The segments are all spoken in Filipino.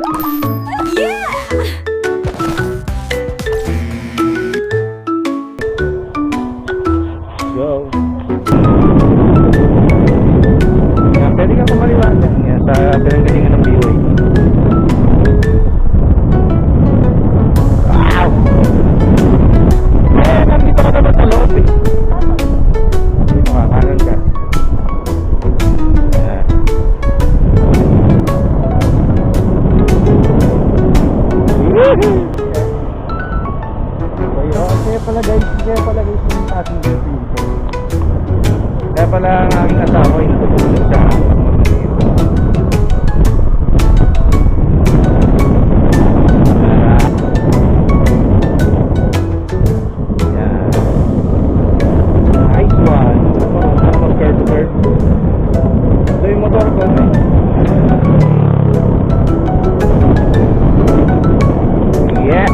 Go. Yan, pwede kang kumaliwanag yan sa pinanggalingan ng B-Way. Wow! Eh, nandito ka naman sa loob eh. Dito ka, kanan ka. Yan. Woohoo! Kaya pala guys yung ating dito. Kaya pala ang aking asawa ay natutulog sa yan. Nice one. Mag-curve. Ito yung motor ko. Yeah.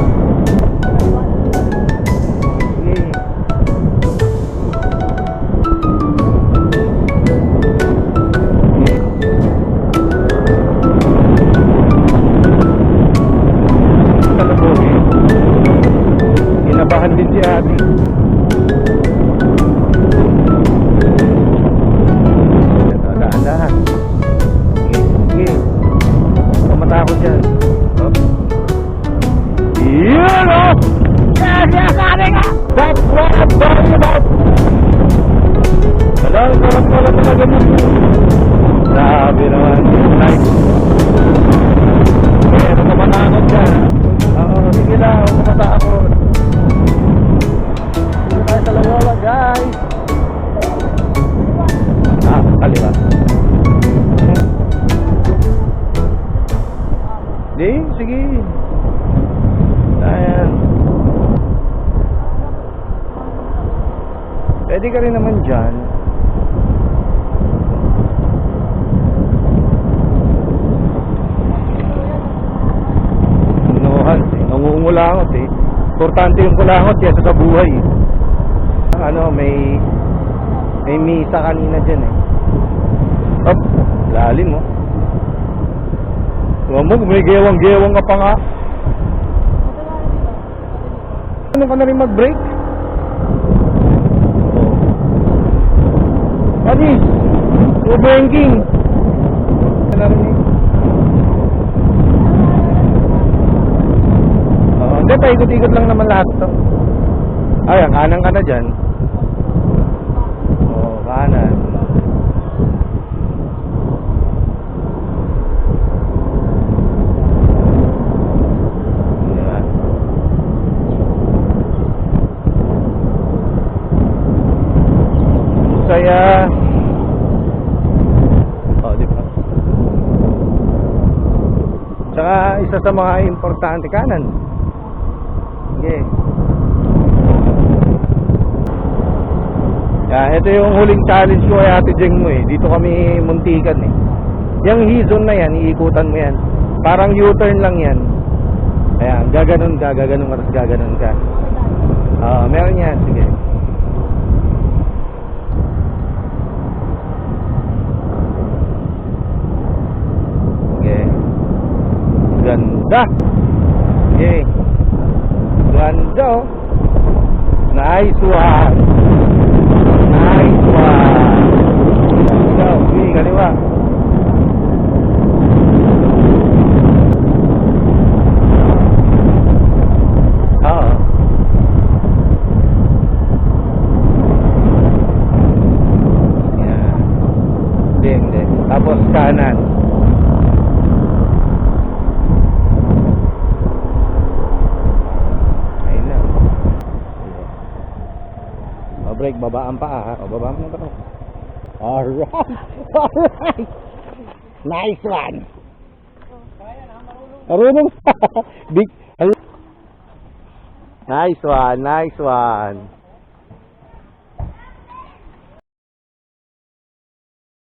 Inabahan din si ate. Dahan-dahan. Sige. Pamatakot yan. Oh. Yun o! Yes, ate ka! That's what I'm talking about! Sarap talaga mo. Sabi naman. Nice. Kaya pamatakot yan. Oo, sige lang. Pamatakot. Sa Loyola guys. Kaliwa. Sige. Ayan. Pwede ka rin naman dyan. Nangungulangot eh. Importante yung kulangot kaya sa buhay. May misa kanina dyan eh. Up, lalim mo. Huwag mo, may gewang-gewang ka pa nga. Ano ka na rin mag-break? Anis, banking. Ano na rin eh. Hindi, paikot-ikot lang naman lahat to. Ay, kanan ka na dyan. Oo, kanan. Yan. Saya. Oh, di ba? Tsaka isa sa mga importante, kanan. Okay. Ito yung huling challenge ko kay Ate Jeng mo eh. Dito kami muntikan eh. Yung hizon na yan, iikutan mo yan. Parang U-turn lang yan. Ayan, gaganon ka, tapos gaganon ka. Meron yan, sige. Okay. Ganda. Okay. Ganda oh. Nice one. Nice one. Go, sige, kaliwa. Oo. Yan. Hindi. Tapos kanan. Break, babaan pa ha. O, babaan mo pa. Alright. Nice one. Marunong. Big. Nice one.